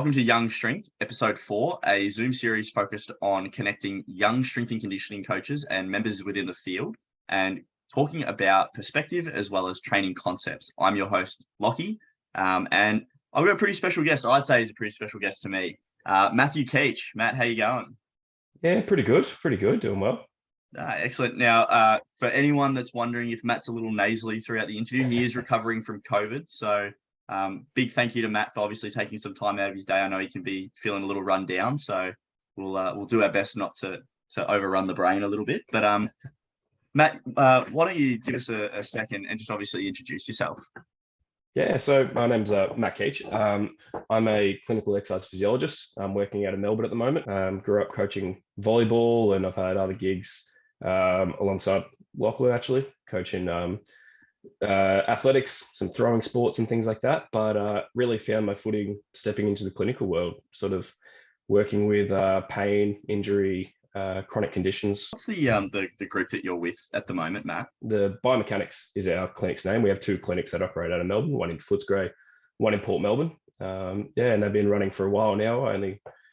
Welcome to Young Strength, episode 4, a Zoom series focused on connecting young strength and conditioning coaches and members within the field and talking about perspective as well as training concepts. I'm your host, Lockie, and I've got a pretty special guest. I'd say he's a pretty special guest to me, Matthew Keech. Matt, how you going? Yeah, pretty good, doing well. Excellent. Now, for anyone that's wondering if Matt's a little nasally throughout the interview, he is recovering from COVID. So big thank you to Matt for obviously taking some time out of his day. I know he can be feeling a little run down, so we'll do our best not to overrun the brain a little bit. But Matt, why don't you give us a second and just obviously introduce yourself? Yeah, so my name's Matt Keech. I'm a clinical exercise physiologist. I'm working out of Melbourne at the moment. Grew up coaching volleyball, and I've had other gigs alongside Lachlan, actually, coaching athletics, some throwing sports and things like that. But really found my footing stepping into the clinical world, sort of working with pain, injury, chronic conditions. What's the group that you're with at the moment, Matt? The Biomechanics is our clinic's name. We have two clinics that operate out of Melbourne, one in Footscray, one in Port Melbourne. And they've been running for a while now.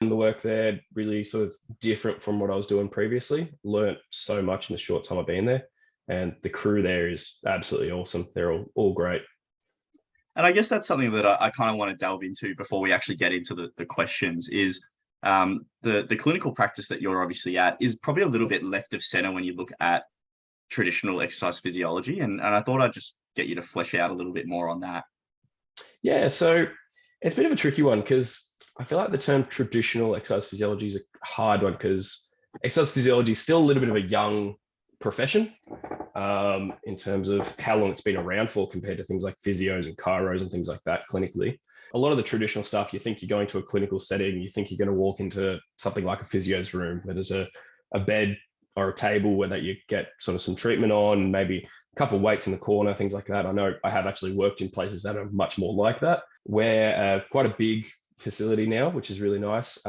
The work there really sort of different from what I was doing previously. Learned so much in the short time I've been there. And the crew there is absolutely awesome. They're all great. And I guess that's something that I kind of want to delve into before we actually get into the questions is the clinical practice that you're obviously at is probably a little bit left of center when you look at traditional exercise physiology. And I thought I'd just get you to flesh out a little bit more on that. Yeah, so it's a bit of a tricky one because I feel like the term traditional exercise physiology is a hard one because exercise physiology is still a little bit of a young profession in terms of how long it's been around for compared to things like physios and chiros and things like that clinically. A lot of the traditional stuff, you think you're going to a clinical setting, you think you're going to walk into something like a physio's room where there's a bed or a table where that you get sort of some treatment on, maybe a couple of weights in the corner, things like that. I know I have actually worked in places that are much more like that. We're quite a big facility now, which is really nice.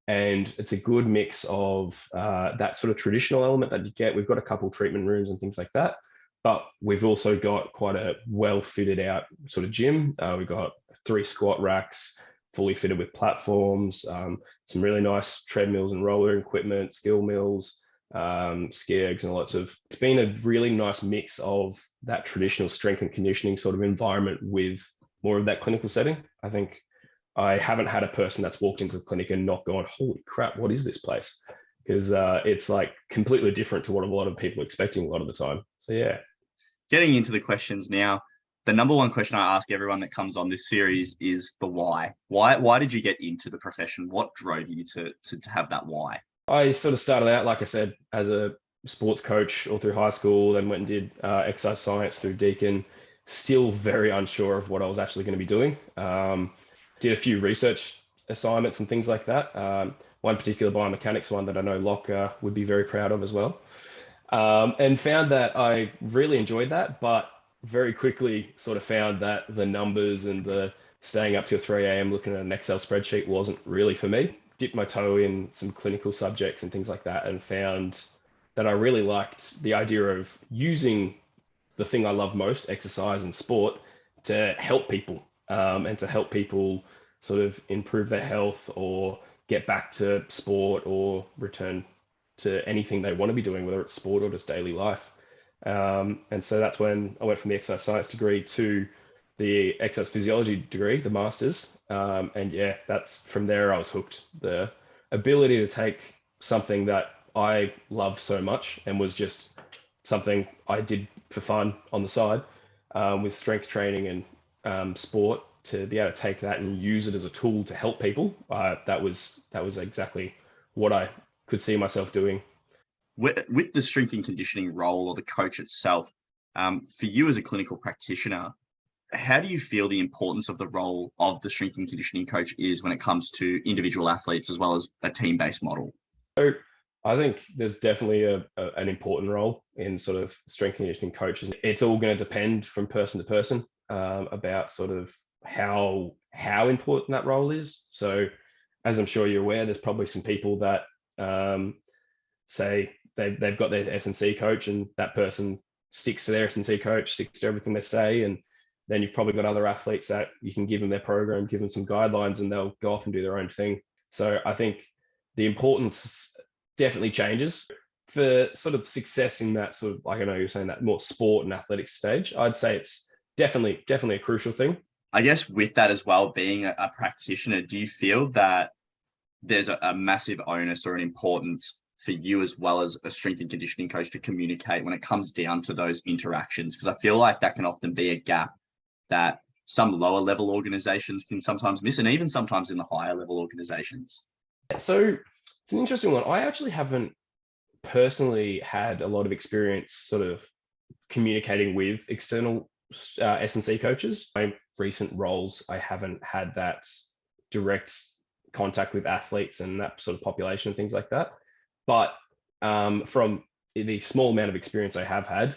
And it's a good mix of that sort of traditional element that you get. We've got a couple of treatment rooms and things like that. But we've also got quite a well fitted out sort of gym. We've got 3 squat racks, fully fitted with platforms, some really nice treadmills and roller equipment, skill mills, ski ergs, and lots of. It's been a really nice mix of that traditional strength and conditioning sort of environment with more of that clinical setting. I think I haven't had a person that's walked into the clinic and not gone, holy crap, what is this place? Because it's like completely different to what a lot of people are expecting a lot of the time. So yeah. Getting into the questions now, the number one question I ask everyone that comes on this series is the why. Why did you get into the profession? What drove you to have that why? I sort of started out, like I said, as a sports coach all through high school, then went and did exercise science through Deakin. Still very unsure of what I was actually going to be doing. Did a few research assignments and things like that. One particular biomechanics one that I know Locke would be very proud of as well. And found that I really enjoyed that, but very quickly sort of found that the numbers and the staying up till 3 a.m. looking at an Excel spreadsheet wasn't really for me. Dipped my toe in some clinical subjects and things like that and found that I really liked the idea of using the thing I love most, exercise and sport, to help people and to help people sort of improve their health or get back to sport or return to anything they want to be doing, whether it's sport or just daily life. And so that's when I went from the exercise science degree to the exercise physiology degree, the master's. And yeah, that's from there I was hooked. The ability to take something that I loved so much and was just something I did for fun on the side with strength training and sport, to be able to take that and use it as a tool to help people. That was exactly what I could see myself doing. With the strength and conditioning role or the coach itself, for you as a clinical practitioner, how do you feel the importance of the role of the strength and conditioning coach is when it comes to individual athletes as well as a team-based model? So I think there's definitely an important role in sort of strength and conditioning coaches. It's all going to depend from person to person about sort of how important that role is. So as I'm sure you're aware, there's probably some people that say they've got their S&C coach and that person sticks to their S&C coach, sticks to everything they say. And then you've probably got other athletes that you can give them their program, give them some guidelines, and they'll go off and do their own thing. So I think the importance definitely changes for sort of success in that sort of, like I know you're saying, that more sport and athletics stage. I'd say it's definitely a crucial thing. I guess with that as well, being a practitioner, do you feel that there's a massive onus or an importance for you as well as a strength and conditioning coach to communicate when it comes down to those interactions? Because I feel like that can often be a gap that some lower level organizations can sometimes miss, and even sometimes in the higher level organizations. So it's an interesting one. I actually haven't personally had a lot of experience sort of communicating with external S&C coaches. My recent roles, I haven't had that direct contact with athletes and that sort of population and things like that. But from the small amount of experience I have had,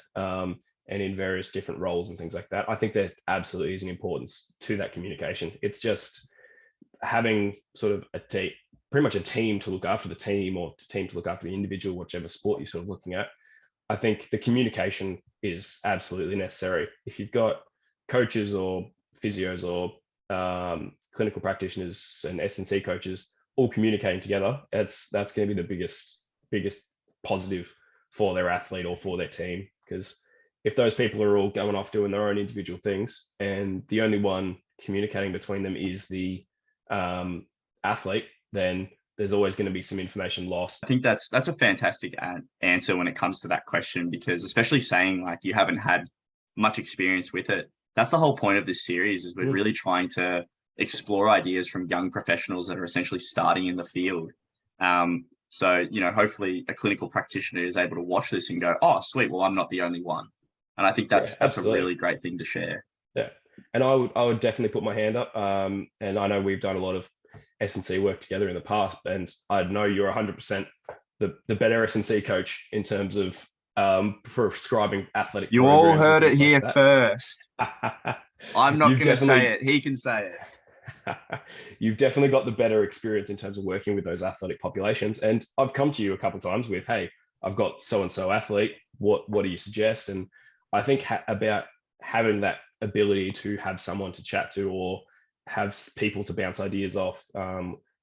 and in various different roles and things like that, I think there absolutely is an importance to that communication. It's just having sort of pretty much a team to look after the team, or a team to look after the individual, whichever sport you're sort of looking at. I think the communication is absolutely necessary. If you've got coaches or physios or clinical practitioners and S&C coaches all communicating together, that's going to be the biggest positive for their athlete or for their team. Because if those people are all going off doing their own individual things, and the only one communicating between them is the athlete, then there's always going to be some information lost. I think that's a fantastic answer when it comes to that question, because especially saying like you haven't had much experience with it, that's the whole point of this series, is we're really trying to explore ideas from young professionals that are essentially starting in the field. So, hopefully a clinical practitioner is able to watch this and go, oh, sweet, well, I'm not the only one. And I think that's a really great thing to share. Yeah. And I would definitely put my hand up. And I know we've done a lot of S&C work together in the past, and I know you're 100% the better S&C coach in terms of prescribing athletic. You all heard it here first. I'm not going to say it. He can say it. You've definitely got the better experience in terms of working with those athletic populations. And I've come to you a couple of times with, hey, I've got so-and-so athlete. What do you suggest? And I think about having that ability to have someone to chat to, or have people to bounce ideas off,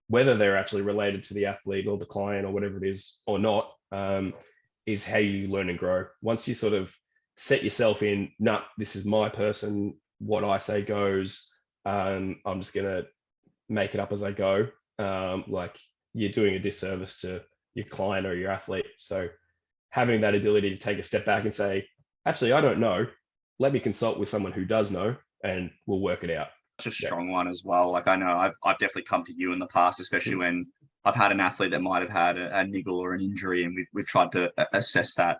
whether they're actually related to the athlete or the client or whatever it is or not, is how you learn and grow. Once you sort of set yourself in, this is my person, what I say goes, I'm just going to make it up as I go. Like, you're doing a disservice to your client or your athlete. So having that ability to take a step back and say, actually, I don't know, let me consult with someone who does know, and we'll work it out. It's a strong one as well. Like, I know I've definitely come to you in the past, especially when I've had an athlete that might have had a niggle or an injury, and we've tried to assess that.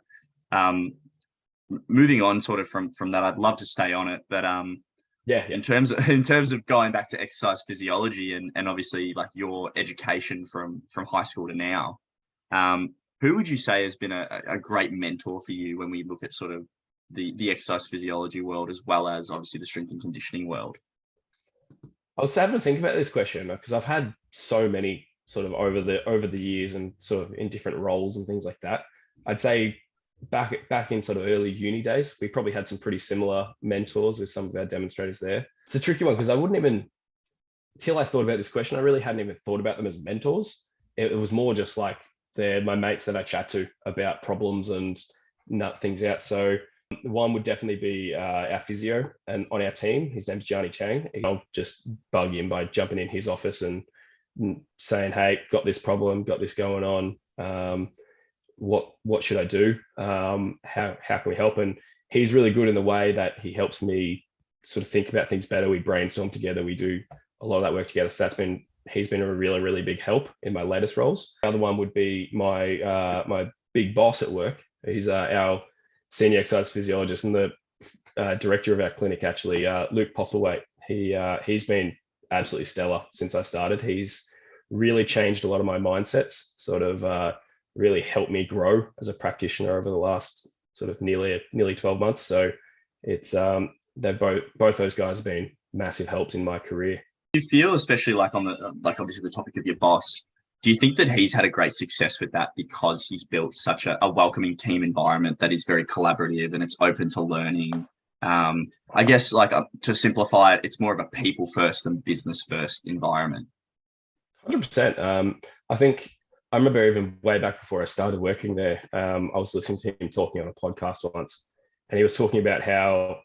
Moving on sort of from that, I'd love to stay on it, but in terms of going back to exercise physiology and obviously like your education from high school to now, who would you say has been a great mentor for you when we look at sort of the exercise physiology world, as well as obviously the strength and conditioning world? I was having to think about this question because I've had so many sort of over the years, and sort of in different roles and things like that. I'd say back in sort of early uni days, we probably had some pretty similar mentors with some of our demonstrators there. It's a tricky one because I wouldn't even, till I thought about this question, I really hadn't even thought about them as mentors. It was more just like they're my mates that I chat to about problems and nut things out. So one would definitely be our physio and on our team. His name's Johnny Chang. I'll just bug him by jumping in his office and saying, hey, got this problem, got this going on. What should I do? How can we help? And he's really good in the way that he helps me sort of think about things better. We brainstorm together. We do a lot of that work together. So he's been a really, really big help in my latest roles. The other one would be my big boss at work. He's our senior exercise physiologist and the director of our clinic, actually, Luke Postlethwaite. He's been absolutely stellar since I started. He's really changed a lot of my mindsets, sort of really helped me grow as a practitioner over the last sort of nearly 12 months. So it's they're both those guys have been massive helps in my career. Do you feel, especially like on the obviously the topic of your boss, do you think that he's had a great success with that because he's built such a welcoming team environment that is very collaborative and it's open to learning? I guess like to simplify it, it's more of a people first than business first environment. 100%. I think I remember even way back before I started working there, I was listening to him talking on a podcast once, and he was talking about how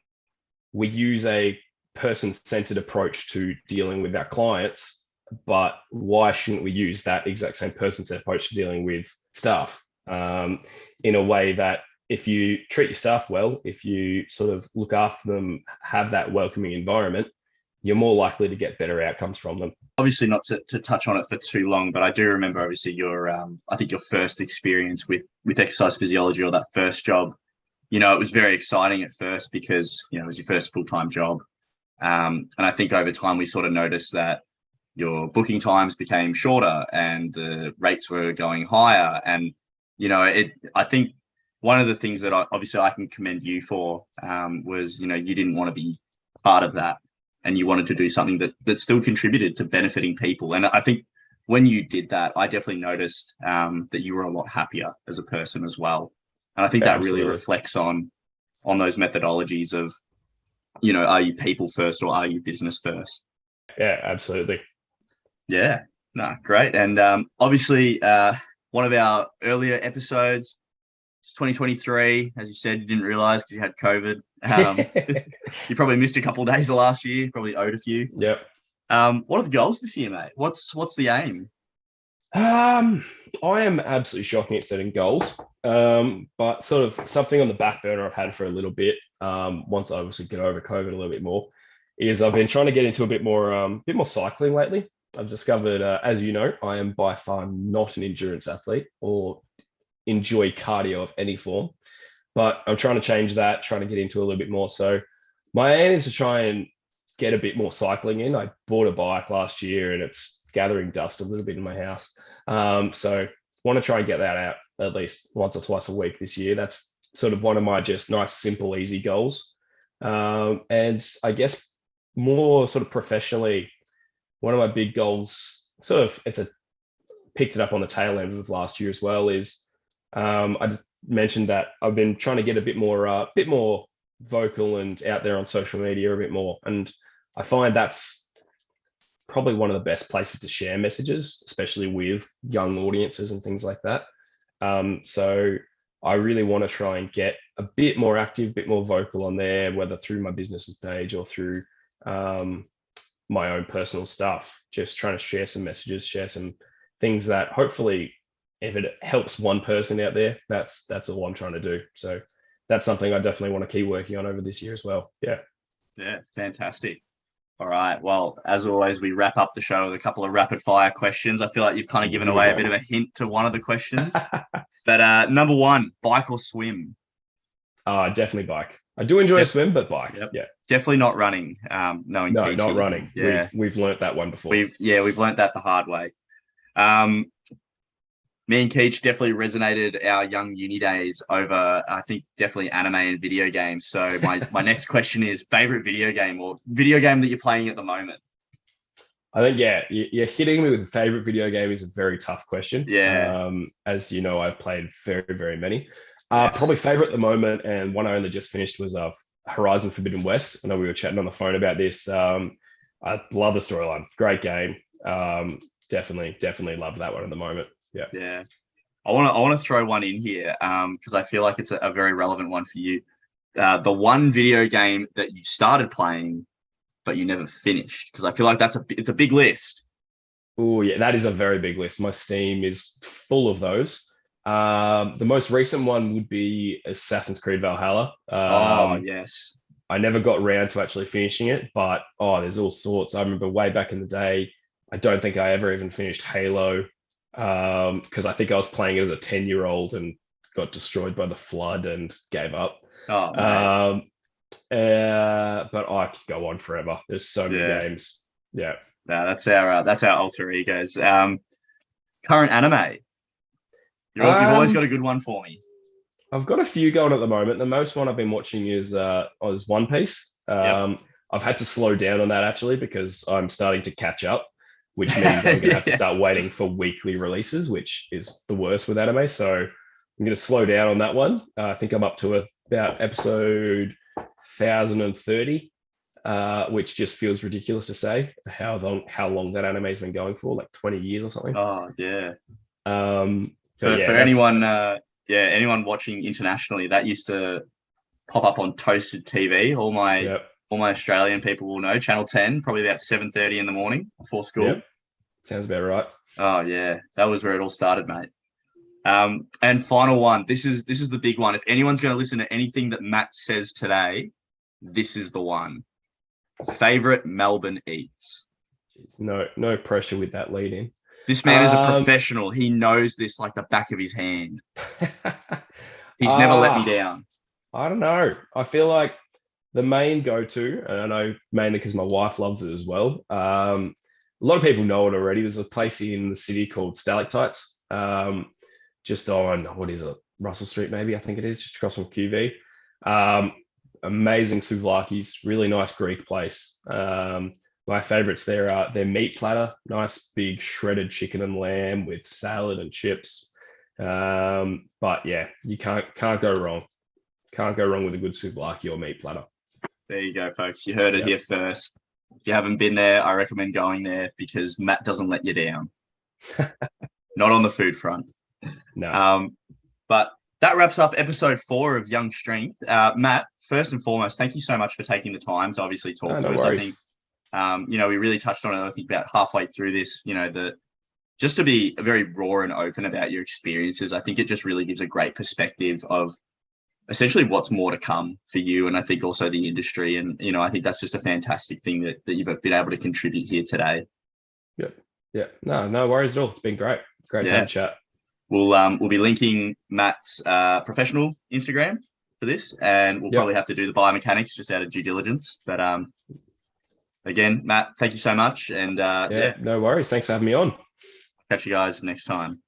we use a person-centered approach to dealing with our clients, but why shouldn't we use that exact same person-centered approach to dealing with staff, in a way that if you treat your staff well, if you sort of look after them, have that welcoming environment, you're more likely to get better outcomes from them. Obviously, not to touch on it for too long, but I do remember obviously your I think your first experience with exercise physiology, or that first job. You know, it was very exciting at first because, you know, it was your first full-time job. And I think over time we sort of noticed that your booking times became shorter and the rates were going higher. And, you know, I think one of the things that I can commend you for was, you know, you didn't want to be part of that, and you wanted to do something that still contributed to benefiting people. And I think when you did that, I definitely noticed that you were a lot happier as a person as well. And I think that really reflects on those methodologies of, you know, are you people first or are you business first? Yeah, absolutely. Yeah, no, great. And obviously, one of our earlier episodes, it's 2023. As you said, you didn't realize because you had COVID. You probably missed a couple of days of last year, probably owed a few. Yep. What are the goals this year, mate? What's the aim? I am absolutely shocking at setting goals, but sort of something on the back burner I've had for a little bit. Once I obviously get over COVID a little bit more, is I've been trying to get into a bit more cycling lately. I've discovered, as you know, I am by far not an endurance athlete or enjoy cardio of any form, but I'm trying to change that, trying to get into a little bit more. So my aim is to try and get a bit more cycling in. I bought a bike last year and it's gathering dust a little bit in my house. So want to try and get that out at least once or twice a week this year. That's sort of one of my just nice, simple, easy goals. And I guess more sort of professionally, one of my big goals, sort of, picked it up on the tail end of last year as well, is I just mentioned that I've been trying to get a bit more vocal and out there on social media a bit more. And I find that's probably one of the best places to share messages, especially with young audiences and things like that. So I really want to try and get a bit more active, a bit more vocal on there, whether through my business's page or through my own personal stuff, just trying to share some messages, share some things that hopefully, if it helps one person out there, that's all I'm trying to do. So that's something I definitely want to keep working on over this year as well. Yeah. Yeah, fantastic. All right. Well, as always, we wrap up the show with a couple of rapid fire questions. I feel like you've kind of given away a bit of a hint to one of the questions. But number one, bike or swim? Definitely bike. I do enjoy a swim, but bike. Yep. Yeah. Definitely not running. Knowing no, Keech, not running. Yeah. We've learnt that one before. We've learnt that the hard way. Me and Keech definitely resonated our young uni days over, I think, definitely anime and video games. So my next question is favorite video game or video game that you're playing at the moment? I think, yeah, you're hitting me with favorite video game is a very tough question. Yeah. As you know, I've played very, very many. Yes. Probably favorite at the moment, and one I only just finished, was Horizon Forbidden West. I know we were chatting on the phone about this. I love the storyline. Great game. Definitely love that one at the moment. Yeah. Yeah. I want to throw one in here because I feel like it's a very relevant one for you. The one video game that you started playing but you never finished, because I feel like it's a big list. Oh yeah, that is a very big list. My Steam is full of those. The most recent one would be Assassin's Creed Valhalla. Oh yes. I never got around to actually finishing it, but there's all sorts. I remember way back in the day, I don't think I ever even finished Halo. Because I think I was playing it as a 10-year-old and got destroyed by the flood and gave up. Oh, but I could go on forever. There's so many games. Yeah. No, that's our alter egos. Current anime. You've always got a good one for me. I've got a few going at the moment. The most one I've been watching is One Piece. I've had to slow down on that actually because I'm starting to catch up, which means I'm going to have to start waiting for weekly releases, which is the worst with anime. So I'm going to slow down on that one. I think I'm up to about episode 2030, which just feels ridiculous to say. How long that anime's been going for, like 20 years or something. Oh yeah. But yeah, For anyone, anyone watching internationally, that used to pop up on Toasted TV. All my Australian people will know. Channel 10, probably about 7:30 in the morning before school. Yep. Sounds about right. Oh yeah, that was where it all started, mate. And final one. This is the big one. If anyone's going to listen to anything that Matt says today, this is the one. Favorite Melbourne eats. No pressure with that lead in. This man is a professional. He knows this like the back of his hand. He's never let me down. I don't know. I feel like the main go-to, and I know mainly because my wife loves it as well. A lot of people know it already. There's a place in the city called Stalactites, just on, what is it, Russell Street maybe, I think it is, just across from QV. Amazing souvlaki's, really nice Greek place. My favorites there are their meat platter, nice big shredded chicken and lamb with salad and chips. But yeah, you can't go wrong. Can't go wrong with a good souvlaki or meat platter. There you go, folks. You heard it here first. If you haven't been there, I recommend going there because Matt doesn't let you down. Not on the food front. No. But that wraps up episode 4 of Young Strength. Matt, first and foremost, thank you so much for taking the time to obviously talk to us. Worries. I think, we really touched on it, I think, about halfway through this, just to be very raw and open about your experiences. I think it just really gives a great perspective of essentially what's more to come for you, and I think also the industry. And, I think that's just a fantastic thing that you've been able to contribute here today. Yeah. No worries at all. It's been great. Great time to chat. We'll be linking Matt's professional Instagram for this, and we'll probably have to do the biomechanics just out of due diligence. But again, Matt, thank you so much. And no worries. Thanks for having me on. Catch you guys next time.